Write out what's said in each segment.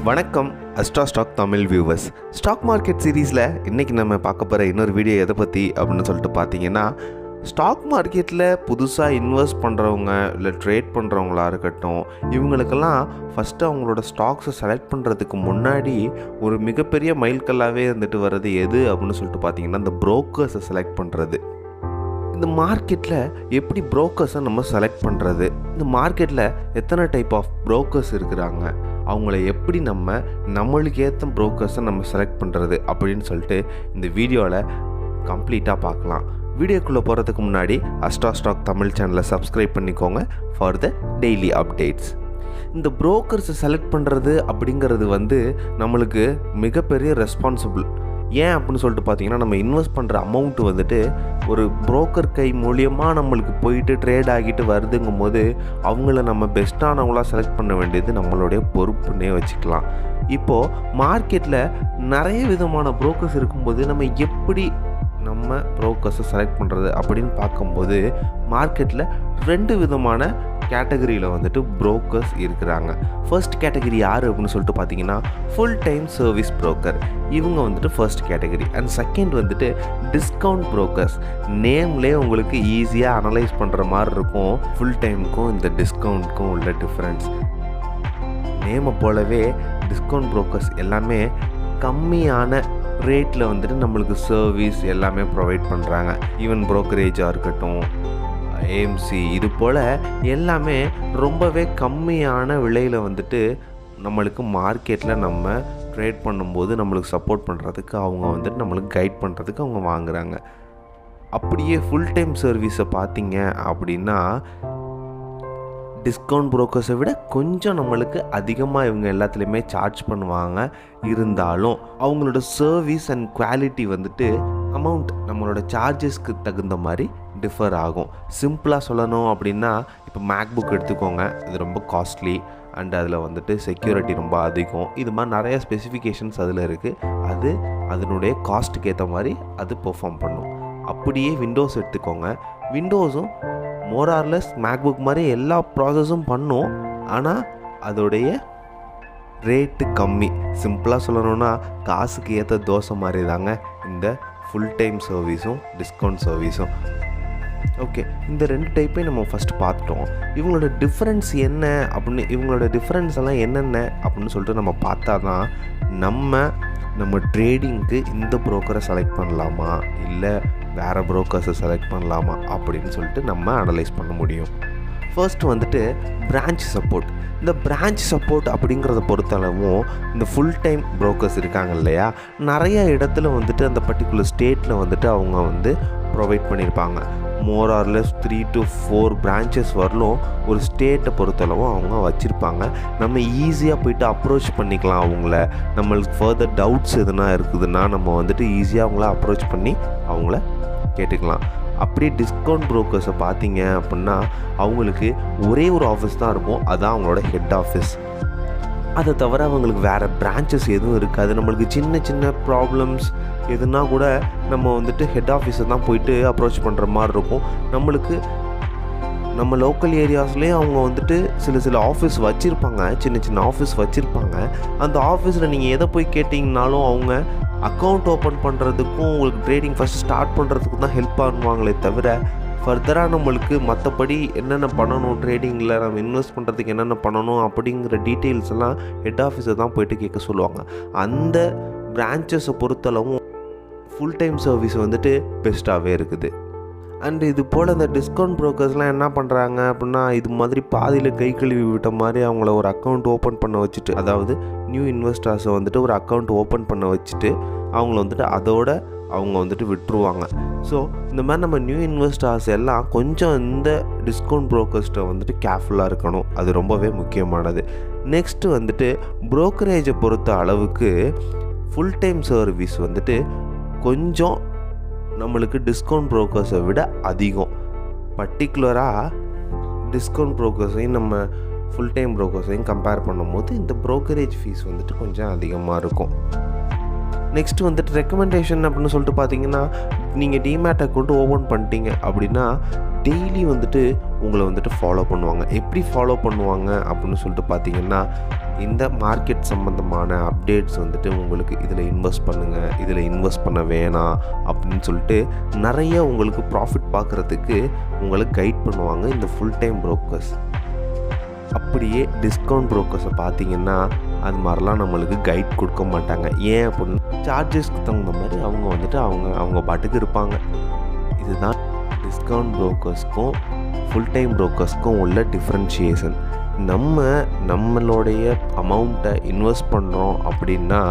வணக்கம் stock Tamil viewers. Stock market சீரீஸில் இன்றைக்கி நம்ம பார்க்க போகிற இன்னொரு வீடியோ எதை பற்றி அப்படின்னு சொல்லிட்டு பார்த்தீங்கன்னா, ஸ்டாக் மார்க்கெட்டில் புதுசாக இன்வெஸ்ட் பண்ணுறவங்க இல்லை ட்ரேட் பண்ணுறவங்களா இருக்கட்டும், இவங்களுக்கெல்லாம் ஃபஸ்ட்டு அவங்களோட ஸ்டாக்ஸை செலக்ட் பண்ணுறதுக்கு முன்னாடி ஒரு மிகப்பெரிய மைல்கல்லாகவே இருந்துட்டு வர்றது எது அப்படின்னு சொல்லிட்டு பார்த்தீங்கன்னா, இந்த புரோக்கர்ஸை செலக்ட் பண்ணுறது. இந்த மார்க்கெட்டில் எப்படி புரோக்கர்ஸை நம்ம செலக்ட் பண்ணுறது, இந்த மார்க்கெட்டில் எத்தனை டைப் ஆஃப் புரோக்கர்ஸ் இருக்கிறாங்க, அவங்கள எப்படி நம்மளுக்கு ஏற்ற புரோக்கர்ஸை நம்ம செலக்ட் பண்ணுறது அப்படின்னு சொல்லிட்டு இந்த வீடியோவில் கம்ப்ளீட்டாக பார்க்கலாம். வீடியோக்குள்ளே போகிறதுக்கு முன்னாடி ஸ்டாக் தமிழ் சேனலை சப்ஸ்கிரைப் பண்ணிக்கோங்க ஃபார் த டெய்லி அப்டேட்ஸ். இந்த புரோக்கர்ஸை செலக்ட் பண்ணுறது அப்படிங்கிறது நம்மளுக்கு மிகப்பெரிய ரெஸ்பான்சிபிள். ஏன் அப்படின்னு சொல்லிட்டு பார்த்தீங்கன்னா, நம்ம இன்வெஸ்ட் பண்ணுற அமௌண்ட்டு ஒரு புரோக்கர் கை மூலியமாக நம்மளுக்கு போயிட்டு ட்ரேட் ஆகிட்டு வருதுங்கும் போது அவங்கள நம்ம பெஸ்ட்டானவங்களாக செலக்ட் பண்ண வேண்டியது நம்மளுடைய பொறுப்புன்னே வச்சுக்கலாம். இப்போது மார்க்கெட்டில் நிறைய விதமான புரோக்கர்ஸ் இருக்கும்போது நம்ம எப்படி புரோக்கர்ஸை செலக்ட் பண்ணுறது அப்படின்னு பார்க்கும்போது, மார்க்கெட்டில் 2 விதமான கேட்டகரியில் புரோக்கர்ஸ் இருக்கிறாங்க. ஃபர்ஸ்ட் கேட்டகரி யார் அப்படின்னு சொல்லிட்டு பார்த்தீங்கன்னா, ஃபுல் டைம் சர்வீஸ் புரோக்கர். இவங்க first category. And second discount brokers. நேம்லேயே உங்களுக்கு ஈஸியாக அனலைஸ் பண்ணுற மாதிரி இருக்கும் ஃபுல் டைமுக்கும் இந்த டிஸ்கவுண்ட்க்கும் உள்ள டிஃப்ரென்ஸ். நேமை போலவே டிஸ்கவுண்ட் புரோக்கர்ஸ் எல்லாமே கம்மியான ரேட்டில் நம்மளுக்கு சர்வீஸ் எல்லாமே ப்ரொவைட் பண்ணுறாங்க. ஈவன் ப்ரோக்கரேஜாக இருக்கட்டும், ஏஎம்சி, இது போல் எல்லாமே ரொம்பவே கம்மியான விலையில் நம்மளுக்கு மார்க்கெட்டில் நம்ம ட்ரேட் பண்ணும்போது நம்மளுக்கு சப்போர்ட் பண்ணுறதுக்கு அவங்க நம்மளுக்கு கைட் பண்ணுறதுக்கு அவங்க வாங்குகிறாங்க. அப்படியே ஃபுல் டைம் சர்வீஸை பார்த்தீங்க அப்படின்னா, டிஸ்கவுண்ட் புரோக்கர்ஸை விட கொஞ்சம் நம்மளுக்கு அதிகமாக இவங்க எல்லாத்துலேயுமே சார்ஜ் பண்ணுவாங்க. இருந்தாலும் அவங்களோட சர்வீஸ் அண்ட் குவாலிட்டி அமௌண்ட் நம்மளோட சார்ஜஸ்க்கு தகுந்த மாதிரி டிஃபர் ஆகும். சிம்பிளாக சொல்லணும் அப்படின்னா, இப்போ மேக்புக் எடுத்துக்கோங்க, அது ரொம்ப காஸ்ட்லி அண்ட் அதில் செக்யூரிட்டி ரொம்ப அதிகம். இது மாதிரி நிறைய ஸ்பெசிஃபிகேஷன்ஸ் அதில் இருக்குது. அது அதனுடைய காஸ்ட்டுக்கு ஏற்ற மாதிரி அது பெர்ஃபார்ம் பண்ணும். அப்படியே விண்டோஸ் எடுத்துக்கோங்க. விண்டோஸும் மோரார்லெஸ் மேக்புக் மாதிரி எல்லா ப்ராசஸும் பண்ணும். ஆனால் அதோடைய ரேட்டு கம்மி. சிம்பிளாக சொல்லணுன்னா, காசுக்கு ஏற்ற தோசை மாதிரி தாங்க இந்த ஃபுல் டைம் சர்வீஸும் டிஸ்கவுண்ட் சர்வீஸும். ஓகே, இந்த 2 டைப்பையும் நம்ம ஃபஸ்ட்டு பார்த்துட்டோம். இவங்களோட டிஃப்ரென்ஸ் என்ன அப்படின்னு, இவங்களோட டிஃப்ரென்ஸ் எல்லாம் என்னென்ன அப்படின்னு சொல்லிட்டு நம்ம பார்த்தா தான் நம்ம ட்ரேடிங்க்கு இந்த புரோக்கரை செலக்ட் பண்ணலாமா இல்லை வேறு புரோக்கர்ஸை செலக்ட் பண்ணலாமா அப்படின்னு சொல்லிட்டு நம்ம அனலைஸ் பண்ண முடியும். First branch support. இந்த பிரான்ச் சப்போர்ட் அப்படிங்கிறத பொறுத்தளவும் இந்த ஃபுல் டைம் புரோக்கர்ஸ் இருக்காங்க இல்லையா, நிறைய இடத்துல அந்த பர்டிகுலர் ஸ்டேட்டில் அவங்க ப்ரொவைட் பண்ணியிருப்பாங்க. மோர் ஆர்லெஸ் 3 to 4 பிரான்ச்சஸ் வரலும் ஒரு ஸ்டேட்டை பொறுத்தளவும் அவங்க வச்சுருப்பாங்க. நம்ம ஈஸியாக போய்ட்டு அப்ரோச் பண்ணிக்கலாம் அவங்கள. நம்மளுக்கு ஃபர்தர் டவுட்ஸ் எதுனா இருக்குதுன்னா நம்ம ஈஸியாக அவங்கள அப்ரோச் பண்ணி அவங்கள கேட்டுக்கலாம். அப்படியே டிஸ்கவுண்ட் புரோக்கர்ஸை பார்த்தீங்க அப்படின்னா, அவங்களுக்கு ஒரே ஒரு ஆஃபீஸ் தான் இருக்கும், அதுதான் அவங்களோட ஹெட் ஆஃபீஸ். அதை தவிர அவங்களுக்கு வேறு பிரான்ச்சஸ் எதுவும் இருக்காது. நம்மளுக்கு சின்ன சின்ன ப்ராப்ளம்ஸ் எதுனா கூட நம்ம ஹெட் ஆஃபீஸை தான் போயிட்டு அப்ரோச் பண்ணுற மாதிரி இருக்கும். நம்ம லோக்கல் ஏரியாஸ்லேயே அவங்க சில ஆஃபீஸ் வச்சுருப்பாங்க, சின்ன சின்ன ஆஃபீஸ் வச்சுருப்பாங்க. அந்த ஆஃபீஸில் நீங்கள் எதை போய் கேட்டிங்கனாலும் அவங்க அக்கௌண்ட் ஓப்பன் பண்ணுறதுக்கும் உங்களுக்கு ட்ரேடிங் ஃபஸ்ட்டு ஸ்டார்ட் பண்ணுறதுக்கும் தான் ஹெல்ப் பண்ணுவாங்களே தவிர, ஃபர்தராக நம்மளுக்கு மற்றபடி என்னென்ன பண்ணணும், ட்ரேடிங்கில் நம்ம இன்வெஸ்ட் பண்ணுறதுக்கு என்னென்ன பண்ணணும் அப்படிங்கிற டீட்டெயில்ஸ் எல்லாம் ஹெட் ஆஃபீஸை தான் போய்ட்டு கேட்க சொல்லுவாங்க. அந்த பிரான்ச்சஸை பொறுத்தளவும் ஃபுல் டைம் சர்வீஸ் பெஸ்ட்டாகவே இருக்குது. அண்ட் இது போல் இந்த டிஸ்கவுண்ட் புரோக்கர்ஸ்லாம் என்ன பண்ணுறாங்க அப்படின்னா, இது மாதிரி பாதியில் கை கழுவி விட்ட மாதிரி அவங்கள ஒரு அக்கௌண்ட் ஓப்பன் பண்ண வச்சுட்டு, அதாவது நியூ இன்வெஸ்டர்ஸை ஒரு அக்கௌண்ட் ஓப்பன் பண்ண வச்சுட்டு அவங்கள அதோட அவங்க விட்டுருவாங்க. ஸோ இந்த மாதிரி நம்ம நியூ இன்வெஸ்டர்ஸ் எல்லாம் கொஞ்சம் இந்த டிஸ்கவுண்ட் புரோக்கர்ஸ்ட்டை கேர்ஃபுல்லாக இருக்கணும். அது ரொம்பவே முக்கியமானது. நெக்ஸ்ட்டு புரோக்கரேஜை பொறுத்த அளவுக்கு ஃபுல் டைம் சர்வீஸ் கொஞ்சம் நம்மளுக்கு டிஸ்கவுண்ட் புரோக்கர்ஸை விட அதிகம். பர்டிகுலராக டிஸ்கவுண்ட் புரோக்கர்ஸையும் நம்ம ஃபுல் டைம் புரோக்கர்ஸையும் கம்பேர் பண்ணும்போது இந்த புரோக்கரேஜ் ஃபீஸ் கொஞ்சம் அதிகமாக இருக்கும். நெக்ஸ்ட்டு ரெக்கமெண்டேஷன் அப்படின்னு சொல்லிட்டு பார்த்தீங்கன்னா, நீங்கள் டிமேட் அக்கௌண்ட் ஓப்பன் பண்ணிட்டீங்க அப்படின்னா டெய்லி வந்துட்டு உங்களை வந்துட்டு ஃபாலோ பண்ணுவாங்க. எப்படி ஃபாலோ பண்ணுவாங்க அப்படின்னு சொல்லிட்டு பார்த்தீங்கன்னா, இந்த மார்க்கெட் சம்மந்தமான அப்டேட்ஸ் வந்துட்டு உங்களுக்கு இதில் இன்வெஸ்ட் பண்ணுங்கள், இதில் இன்வெஸ்ட் பண்ண வேணாம் அப்படின்னு சொல்லிட்டு நிறைய உங்களுக்கு ப்ராஃபிட் பார்க்குறதுக்கு உங்களை கைட் பண்ணுவாங்க இந்த ஃபுல் டைம் புரோக்கர்ஸ். அப்படியே டிஸ்கவுண்ட் புரோக்கர்ஸை பார்த்தீங்கன்னா அது மாதிரிலாம் நம்மளுக்கு கைட் கொடுக்க மாட்டாங்க. ஏன் அப்படின்னா சார்ஜஸ்க்கு தகுந்த மாதிரி அவங்க வந்துட்டு அவங்க பாட்டுக்கு இருப்பாங்க. இதுதான் டிஸ்கவுண்ட் புரோக்கர்ஸ்க்கும் ஃபுல் டைம் புரோக்கர்ஸ்க்கும் உள்ள டிஃப்ரென்ஷியேஷன். நம்மளுடைய அமௌண்ட்டை இன்வெஸ்ட் பண்ணுறோம் அப்படின்னா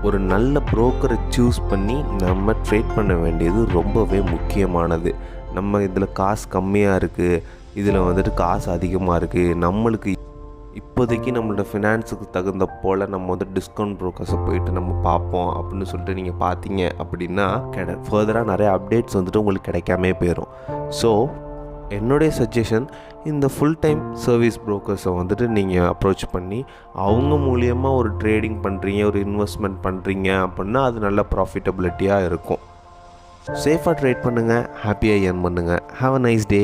ஒரு நல்ல புரோக்கரை சூஸ் பண்ணி நம்ம ட்ரேட் பண்ண வேண்டியது ரொம்பவே முக்கியமானது. நம்ம இதில் காசு கம்மியாக இருக்குது, இதில் வந்துட்டு காசு அதிகமாக இருக்குது, நம்மளுக்கு இப்போதைக்கு நம்மளோட ஃபினான்ஸுக்கு தகுந்த போல் நம்ம வந்து டிஸ்கவுண்ட் ப்ரோக்கர்ஸை போயிட்டு நம்ம பார்ப்போம் அப்படின்னு சொல்லிட்டு நீங்கள் பார்த்தீங்க அப்படின்னா ஃபர்தராக நிறைய அப்டேட்ஸ் வந்துட்டு உங்களுக்கு கிடைக்காமே போயிடும். ஸோ என்னுடைய சஜஷன், இந்த ஃபுல் டைம் சர்வீஸ் ப்ரோக்கர்ஸை வந்துட்டு நீங்கள் அப்ரோச் பண்ணி அவங்க மூலியமாக ஒரு ட்ரேடிங் பண்ணுறீங்க, ஒரு இன்வெஸ்ட்மெண்ட் பண்ணுறீங்க அப்படின்னா அது நல்ல ப்ராஃபிட்டபிலிட்டியாக இருக்கும். சேஃபாக ட்ரேட் பண்ணுங்கள், ஹாப்பியாக ஏர்ன் பண்ணுங்கள். Have a nice day.